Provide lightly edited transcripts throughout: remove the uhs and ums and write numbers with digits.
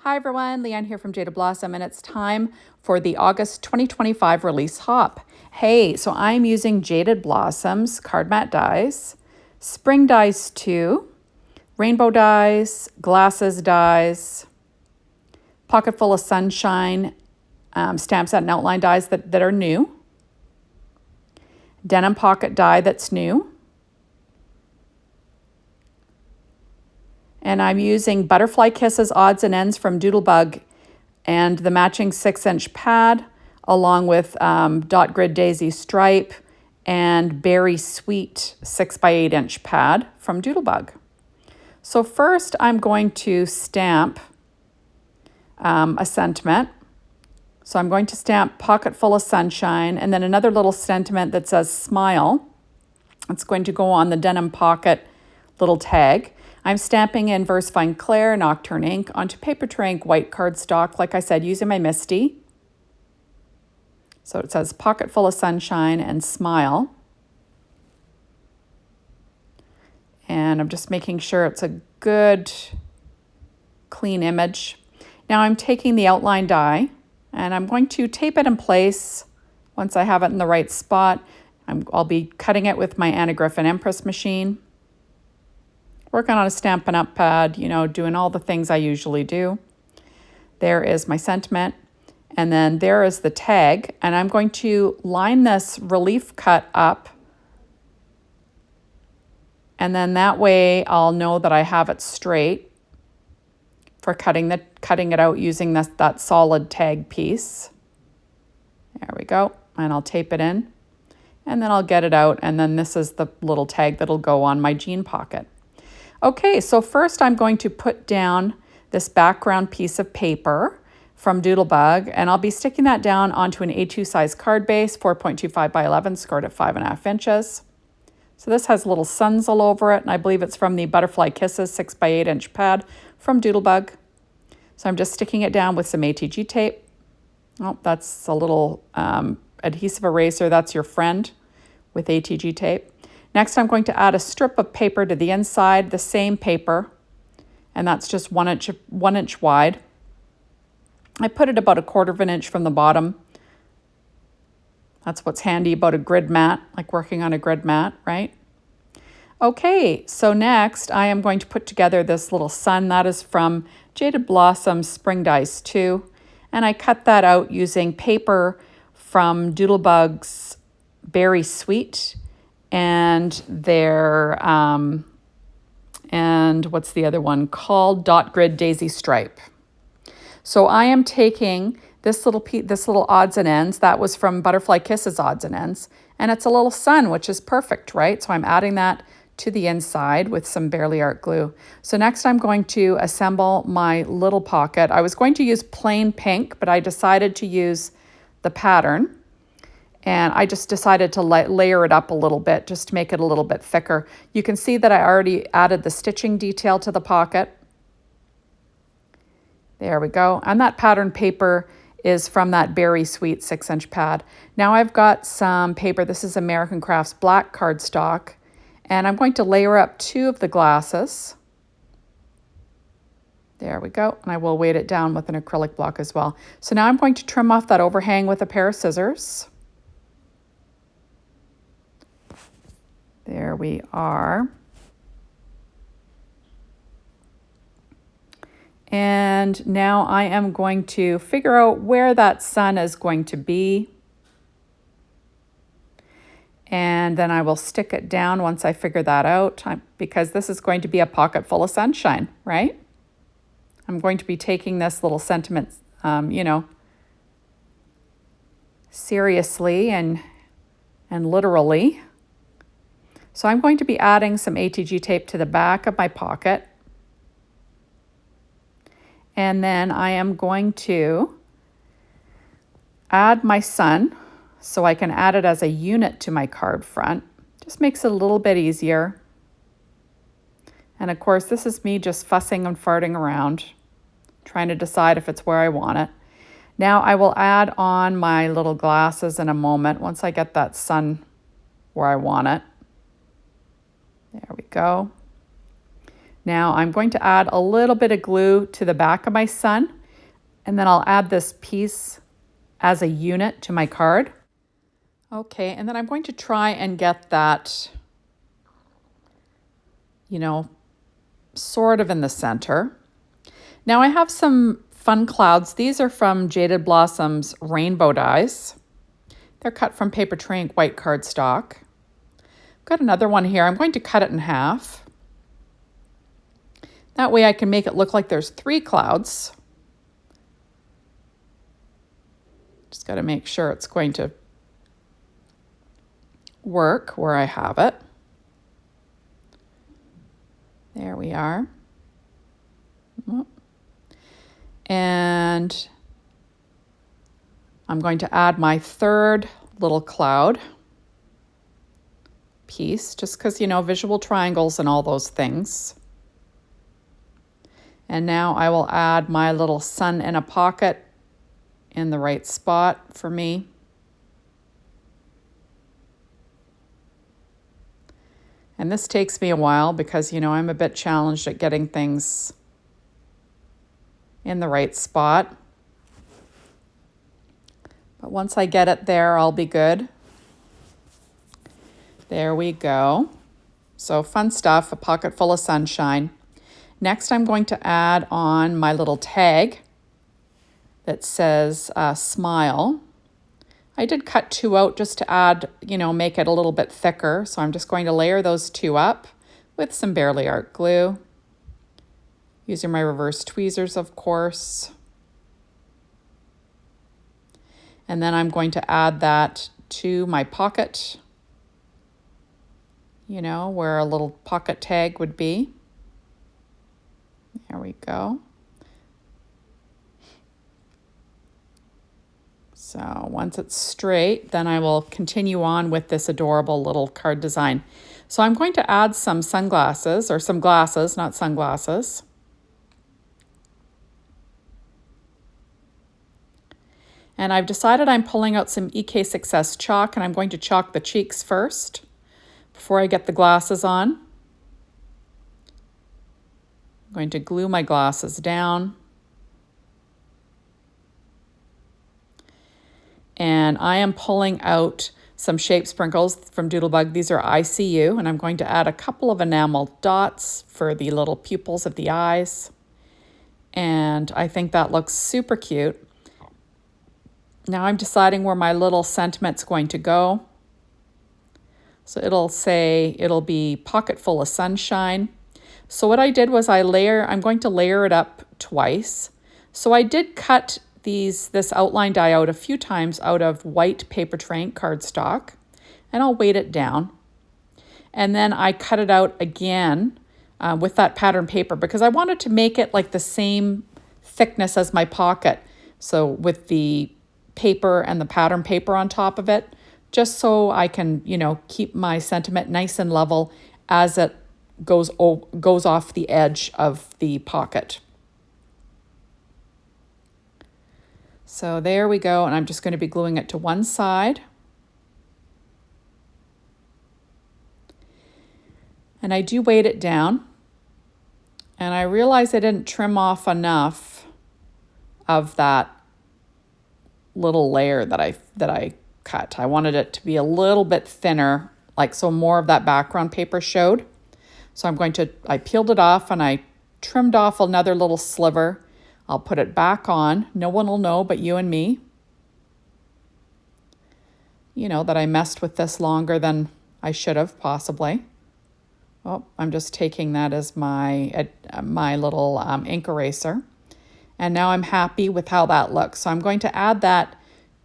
Hi everyone, Leanne here from Jaded Blossom, and it's time for the August 2025 release hop. Hey, so I'm using Jaded Blossoms card mat dies, spring dies 2, rainbow dies, glasses dies, pocket full of sunshine, stamp set and outline dies that are new, denim pocket die that's new, and I'm using Butterfly Kisses odds and ends from Doodlebug and the matching 6-inch pad along with Dot Grid Daisy Stripe and Berry Sweet 6x8-inch pad from Doodlebug. So first I'm going to stamp a sentiment. So I'm going to stamp Pocket Full of Sunshine and then another little sentiment that says Smile. It's going to go on the denim pocket little tag. I'm stamping in VerseFine Clair Nocturne ink onto paper tray ink white cardstock, like I said, using my Misty. So it says Pocket Full of Sunshine and Smile. And I'm just making sure it's a good, clean image. Now I'm taking the outline die and I'm going to tape it in place once I have it in the right spot. I'll be cutting it with my Anna Griffin Empress machine. Working on a Stampin' Up! Pad, you know, doing all the things I usually do. There is my sentiment. And then there is the tag. And I'm going to line this relief cut up. And then that way I'll know that I have it straight for cutting it out using that solid tag piece. There we go. And I'll tape it in. And then I'll get it out. And then this is the little tag that'll go on my jean pocket. Okay, so first I'm going to put down this background piece of paper from Doodlebug, and I'll be sticking that down onto an A2 size card base, 4.25 by 11, scored at 5.5 inches. So this has little suns all over it, and I believe it's from the Butterfly Kisses 6x8-inch pad from Doodlebug. So I'm just sticking it down with some ATG tape. Oh, that's a little adhesive eraser. That's your friend with ATG tape. Next, I'm going to add a strip of paper to the inside, the same paper, and that's just 1 inch wide. I put it about 1/4 of an inch from the bottom. That's what's handy about a grid mat, like working on a grid mat, right? Okay, so next I am going to put together this little sun. That is from Jaded Blossom Spring Dice 2, and I cut that out using paper from Doodlebug's Berry Sweet and their, and what's the other one called? Dot Grid Daisy Stripe. So I am taking this little odds and ends, that was from Butterfly Kisses odds and ends, and it's a little sun, which is perfect, right? So I'm adding that to the inside with some Barely Art glue. So next I'm going to assemble my little pocket. I was going to use plain pink, but I decided to use the pattern. And I just decided to layer it up a little bit just to make it a little bit thicker. You can see that I already added the stitching detail to the pocket. There we go. And that pattern paper is from that Berry Sweet 6-inch pad. Now I've got some paper. This is American Crafts black cardstock. And I'm going to layer up 2 of the glasses. There we go. And I will weight it down with an acrylic block as well. So now I'm going to trim off that overhang with a pair of scissors. There we are. And now I am going to figure out where that sun is going to be. And then I will stick it down once I figure that out, because this is going to be a pocket full of sunshine, right? I'm going to be taking this little sentiment, you know, seriously and literally. So I'm going to be adding some ATG tape to the back of my pocket. And then I am going to add my sun so I can add it as a unit to my card front. Just makes it a little bit easier. And of course, this is me just fussing and farting around, trying to decide if it's where I want it. Now I will add on my little glasses in a moment once I get that sun where I want it. There we go. Now I'm going to add a little bit of glue to the back of my sun, and then I'll add this piece as a unit to my card. Okay, and then I'm going to try and get that, you know, sort of in the center. Now I have some fun clouds. These are from Jaded Blossom's rainbow dies. They're cut from Paper Train white cardstock. Got another one here. I'm going to cut it in half. That way I can make it look like there's 3 clouds. Just got to make sure it's going to work where I have it. There we are. And I'm going to add my 3rd little cloud piece, just because, you know, visual triangles and all those things. And now I will add my little sun in a pocket in the right spot for me. And this takes me a while because, you know, I'm a bit challenged at getting things in the right spot. But once I get it there, I'll be good. There we go. So fun stuff, a pocket full of sunshine. Next, I'm going to add on my little tag that says smile. I did cut 2 out just to add, you know, make it a little bit thicker. So I'm just going to layer those 2 up with some Barely Art glue. Using my reverse tweezers, of course. And then I'm going to add that to my pocket, you know, where a little pocket tag would be. There we go. So once it's straight, then I will continue on with this adorable little card design. So I'm going to add some sunglasses, or some glasses, not sunglasses. And I've decided I'm pulling out some EK Success chalk, and I'm going to chalk the cheeks first before I get the glasses on. I'm going to glue my glasses down. And I am pulling out some shape sprinkles from Doodlebug. These are ICU, and I'm going to add a couple of enamel dots for the little pupils of the eyes. And I think that looks super cute. Now I'm deciding where my little sentiment's going to go. So it'll be pocket full of sunshine. So what I did was I'm going to layer it up twice. So I did cut this outline die out a few times out of white Paper Train cardstock, and I'll weight it down. And then I cut it out again with that pattern paper because I wanted to make it like the same thickness as my pocket. So with the paper and the pattern paper on top of it, just so I can, you know, keep my sentiment nice and level as it goes off the edge of the pocket. So there we go, and I'm just going to be gluing it to one side. And I do weight it down, and I realize I didn't trim off enough of that little layer that I cut. I wanted it to be a little bit thinner, like so more of that background paper showed. So I peeled it off and I trimmed off another little sliver. I'll put it back on. No one will know but you and me. You know, that I messed with this longer than I should have possibly. Oh, I'm just taking that as my little ink eraser. And now I'm happy with how that looks. So I'm going to add that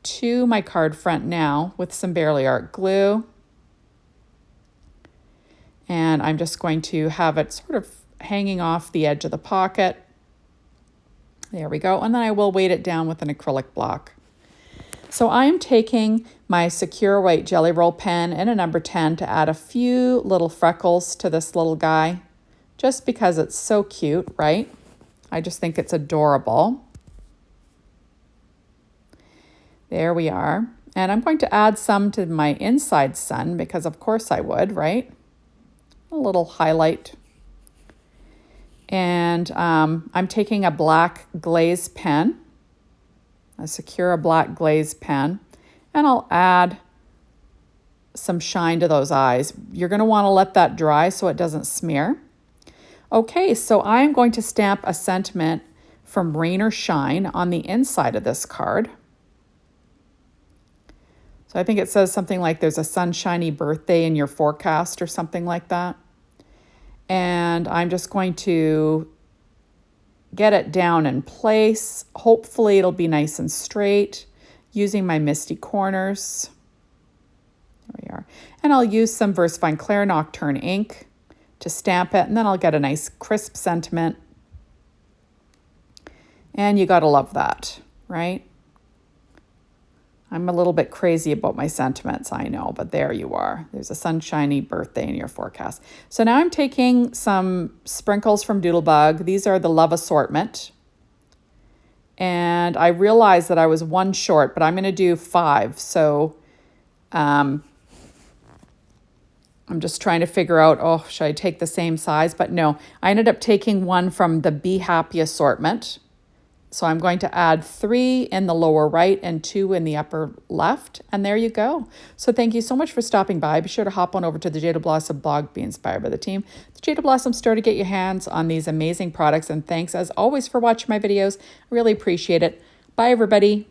to my card front now with some Barely Art glue. And I'm just going to have it sort of hanging off the edge of the pocket. There we go. And then I will weight it down with an acrylic block. So I am taking my Secure White Jelly Roll pen and a number 10 to add a few little freckles to this little guy, just because it's so cute, right? I just think it's adorable. There we are. And I'm going to add some to my inside sun because of course I would, right? A little highlight. And I'm taking a black glaze pen, a Secura black glaze pen, and I'll add some shine to those eyes. You're going to want to let that dry so it doesn't smear. Okay, so I'm going to stamp a sentiment from Rain or Shine on the inside of this card. So I think it says something like there's a sunshiny birthday in your forecast or something like that. And I'm just going to get it down in place. Hopefully it'll be nice and straight using my Misty Corners. There we are. And I'll use some VersaFine Clair Nocturne ink to stamp it, and then I'll get a nice crisp sentiment. And you gotta love that, right? I'm a little bit crazy about my sentiments, I know, but there you are. There's a sunshiny birthday in your forecast. So now I'm taking some sprinkles from Doodlebug. These are the Love Assortment. And I realized that I was one short, but I'm gonna do 5. So I'm just trying to figure out, oh, should I take the same size? But no, I ended up taking one from the Be Happy assortment. So I'm going to add 3 in the lower right and 2 in the upper left. And there you go. So thank you so much for stopping by. Be sure to hop on over to the Jaded Blossom blog, be inspired by the team. The Jaded Blossom store to get your hands on these amazing products. And thanks as always for watching my videos. Really appreciate it. Bye, everybody.